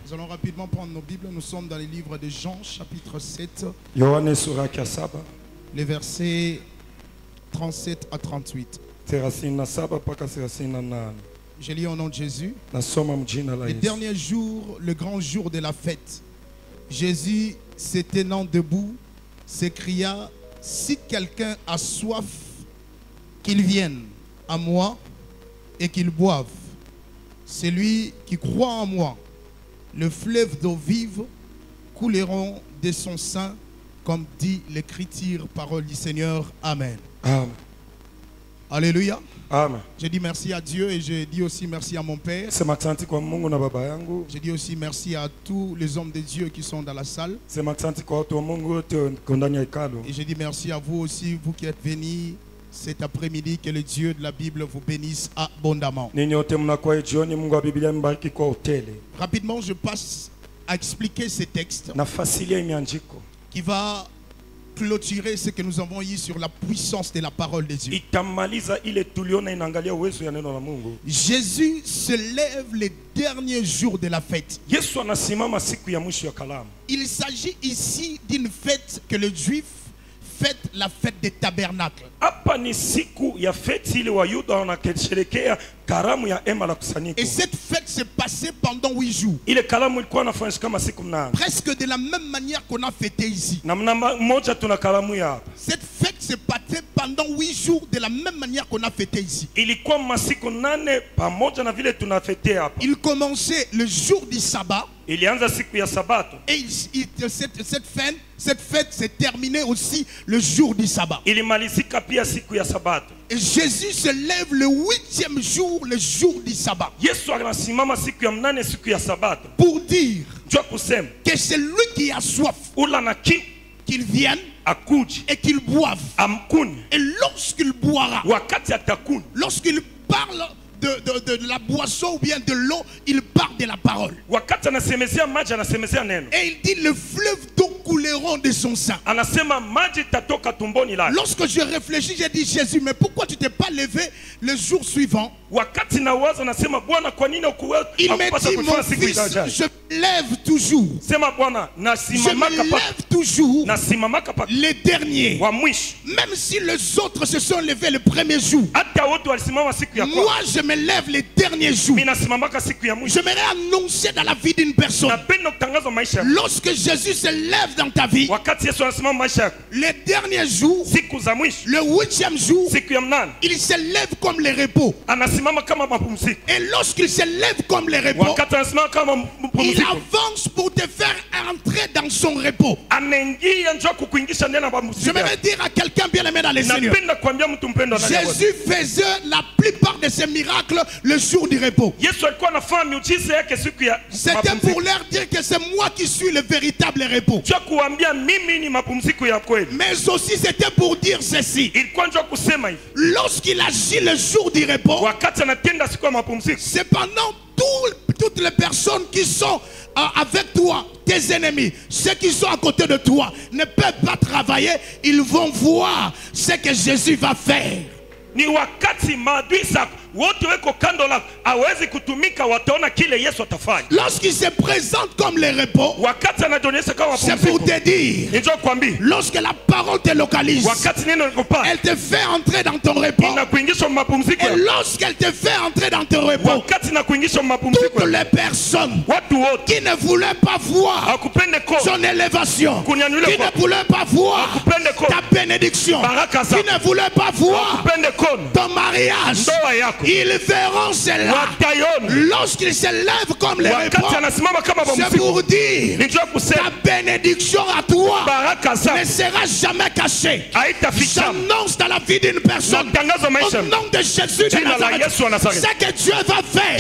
Nous allons rapidement prendre nos Bibles. Nous sommes dans les livres de Jean, chapitre 7, les versets 37 à 38. Je lis au nom de Jésus. Les derniers jours, le grand jour de la fête, Jésus, se tenant debout, s'écria: si quelqu'un a soif, qu'il vienne à moi et qu'il boive. Celui qui croit en moi, le fleuve d'eau vive couleront de son sein, comme dit l'Écriture, parole du Seigneur. Amen. Amen. Alléluia. Amen. Je dis merci à Dieu et je dis aussi merci à mon Père. Je dis aussi merci à tous les hommes de Dieu qui sont dans la salle. Et je dis merci à vous aussi, vous qui êtes venus cet après-midi. Que le Dieu de la Bible vous bénisse abondamment. Rapidement, je passe à expliquer ces textes qui va clôturer ce que nous avons eu sur la puissance de la parole de Dieu. Jésus se lève les derniers jours de la fête. Il s'agit ici d'une fête que les Juifs fêtent, la fête des tabernacles. Et cette fête s'est passée pendant 8 jours. Presque de la même manière qu'on a fêté ici. Cette fête s'est passée pendant 8 jours de la même manière qu'on a fêté ici. Il commençait le jour du sabbat. Et cette fête s'est terminée aussi le jour du sabbat. Et Jésus se lève le 8e jour, le jour du sabbat, pour dire que c'est lui qui a soif, qu'il vienne et qu'il boive. Et lorsqu'il boira, lorsqu'il parle de la boisson ou bien de l'eau, il parle de la parole. Et il dit: le fleuve d'eau couleront de son sein. Lorsque je réfléchis, j'ai dit: Jésus, mais pourquoi tu t'es pas levé le jour suivant? Il m'a dit: mon fils, je me lève toujours. Je me lève toujours les derniers. Même si les autres se sont levés le premier jour, moi je me lève les derniers jours. J'aimerais annoncer dans la vie d'une personne: lorsque Jésus se lève dans ta vie, les derniers jours, le 8e jour, il se lève comme les repos. Et lorsqu'il se lève comme les repos, il avance pour te faire entrer dans son repos. J'aimerais dire à quelqu'un bien aimé dans les Seigneurs: Jésus faisait la plupart de ses miracles le jour du repos. C'était pour leur dire que c'est moi qui suis le véritable repos. Mais aussi c'était pour dire ceci: lorsqu'il agit le jour du repos, cependant toutes les personnes qui sont avec toi, tes ennemis, ceux qui sont à côté de toi, ne peuvent pas travailler. Ils vont voir ce que Jésus va faire. Lorsqu'il se présente comme les repos, c'est pour te dire: lorsque la parole te localise, elle te fait entrer dans ton repos. Et lorsqu'elle te fait entrer dans ton repos, toutes les personnes qui ne voulaient pas voir son élévation, qui ne voulaient pas voir ta bénédiction, qui ne voulaient pas voir ton mariage, ils verront cela. Lorsqu'ils se lèvent comme les repos, c'est pour dire: ta bénédiction à toi ne sera jamais cachée. J'annonce dans la vie d'une personne, au nom de Jésus de Nazareth, ce que Dieu va faire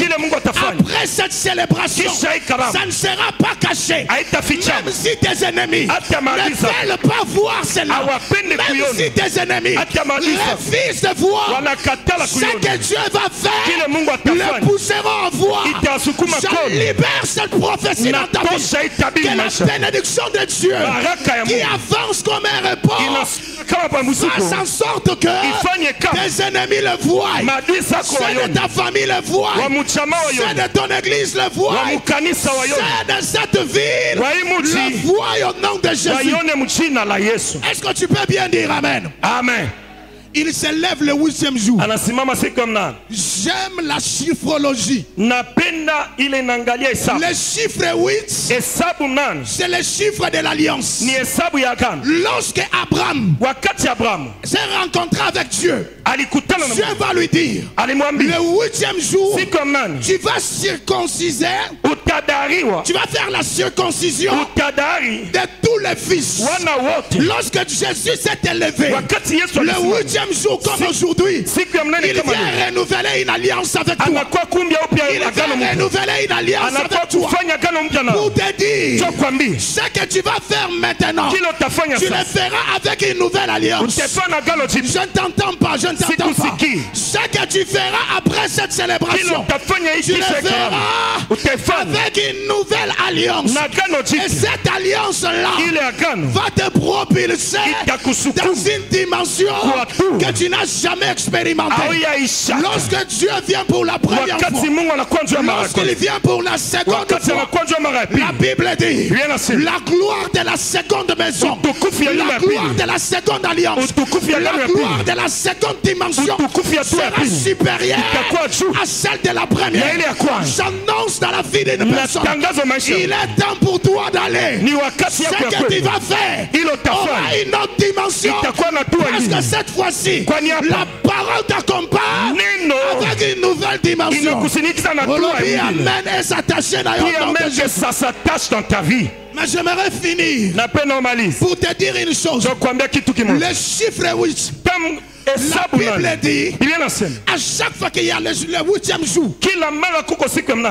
après cette célébration, ça ne sera pas caché. Même si tes ennemis ne veulent pas voir cela, même si tes ennemis refusent de voir ce que Dieu va faire le pousseront en voie. Je libère cette prophétie dans ta vie. Que la bénédiction de Dieu qui avance comme un repos fasse en sorte que tes ennemis le voient, ceux de ta famille le voient, ceux de ton église le voient, ceux de cette ville le voient au nom de Jésus. Est-ce que tu peux bien dire Amen? Amen. Il s'élève le 8e jour. J'aime la chiffrologie. Le chiffre 8, c'est le chiffre de l'alliance. Lorsque Abraham s'est rencontré avec Dieu, Dieu va lui dire, le 8e jour, tu vas circonciser, tu vas faire la circoncision de tous les fils. Lorsque Jésus s'est élevé, le 8e jour comme aujourd'hui, il vient renouveler une alliance avec toi. Il vient renouveler une alliance avec toi pour te dire ce que tu vas faire maintenant, tu le feras avec une nouvelle alliance. Je ne t'entends pas, je ne t'entends pas. Ce que tu feras après cette célébration, tu le feras avec une nouvelle alliance. Et cette alliance-là va te propulser dans une dimension que tu n'as jamais expérimenté. Lorsque Dieu vient pour la première fois, lorsqu'il vient pour la seconde fois, la Bible dit la gloire de la seconde maison, la gloire de la seconde alliance, la gloire de la seconde dimension sera supérieure à celle de la première. J'annonce dans la vie d'une personne, il est temps pour toi d'aller. Ce que tu vas faire aura une autre dimension, parce que cette fois-ci la parole t'accompagne avec une nouvelle dimension. Amen et s'attacher ça s'attache dans ta vie. Mais j'aimerais finir pour te dire une chose. Le chiffre 8, la Bible dit, à chaque fois qu'il y a le 8e jour,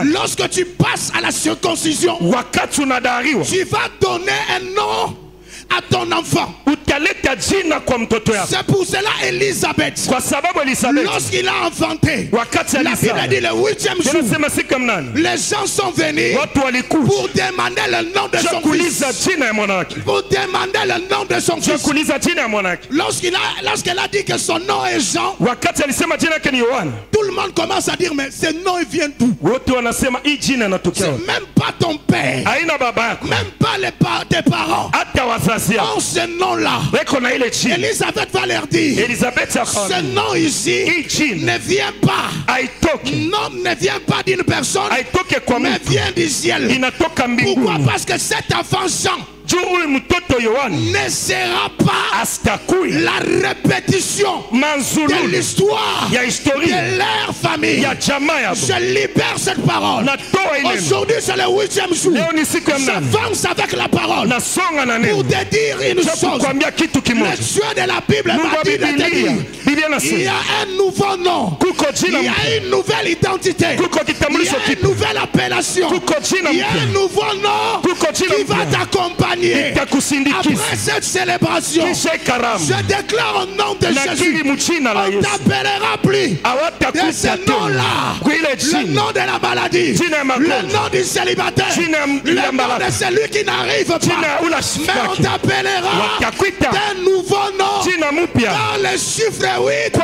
lorsque tu passes à la circoncision, tu vas donner un nom à ton enfant. C'est pour cela Elisabeth, lorsqu'il a enfanté, la Bible dit le 8e jour, les gens sont venus pour demander le nom de son fils. Pour demander le nom de son fils. Lorsqu'elle a dit que son nom est Jean, tout le monde commence à dire, mais ce nom il vient d'où? C'est même pas ton père, même pas tes parents. Oh, ce nom-là, Elisabeth va leur dire, ce nom ici ne vient pas, non, ne vient pas d'une personne, mais vient du ciel. Pourquoi? Parce que cet enfant Jean ne sera pas la répétition de l'histoire de leur famille. Je libère cette parole. Aujourd'hui c'est le 8e jour. J'avance avec la parole pour te dire une chose. Le Dieu de la Bible m'a dit de te dire, il y a un nouveau nom, il y a une nouvelle identité, il y a une nouvelle appellation, il y a un nouveau nom qui va t'accompagner. Après cette célébration, je déclare au nom de Jésus, on ne t'appellera plus de ce nom-là, le nom de la maladie, le nom du célibataire, le nom de celui qui n'arrive pas, mais on t'appellera d'un nouveau nom dans le chiffre 8.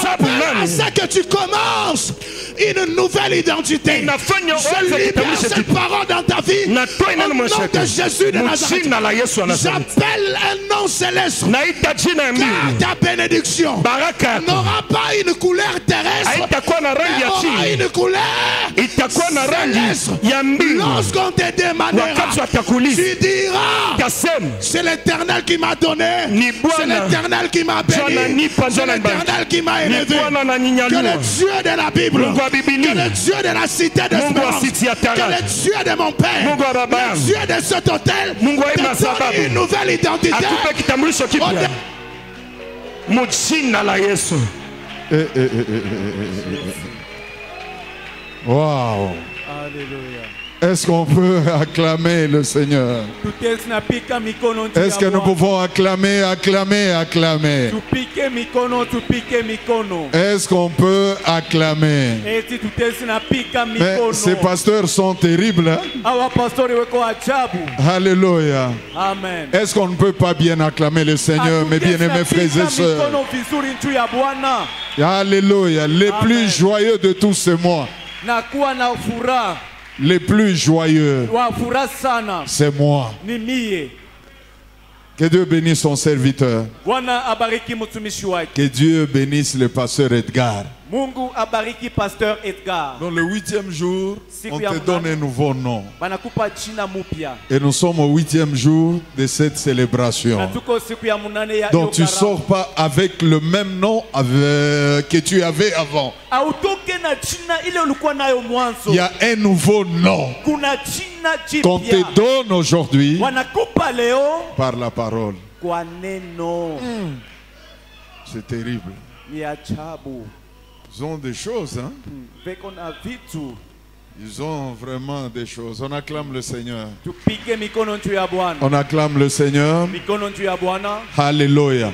Après ça que tu commences une nouvelle identité. Je libère cette parole dans ta vie au nom de Jésus de Nazareth. J'appelle un nom céleste, car ta bénédiction n'aura pas une couleur terrestre, mais aura une couleur céleste. Lorsqu'on te demandera, tu diras, c'est l'Éternel qui m'a donné, c'est l'Éternel qui m'a béni, c'est l'Éternel qui m'a élevé. Que le Dieu de la Bible, que le Dieu de la cité d'Espérance, que le Dieu de mon père, le Dieu de cet hôtel te donne une nouvelle identité. Wow. Alléluia. Est-ce qu'on peut acclamer le Seigneur? Est-ce que nous pouvons acclamer, acclamer, acclamer? Est-ce qu'on peut acclamer? Mais ces pasteurs sont terribles. Hein? Alléluia. Amen. Est-ce qu'on ne peut pas bien acclamer le Seigneur, mes bien-aimés frères et sœurs? Alléluia. Les plus joyeux de tous ces mois. Les plus joyeux, c'est moi. Que Dieu bénisse son serviteur. Que Dieu bénisse le pasteur Edgar. Dans le 8e jour, on te donne un nouveau nom. Et nous sommes au 8e jour de cette célébration. Donc tu ne sors pas avec le même nom que tu avais avant. Il y a un nouveau nom qu'on te donne aujourd'hui par la parole. C'est terrible. Ils ont des choses, hein? Ils ont vraiment des choses. On acclame le Seigneur. On acclame le Seigneur. Alléluia.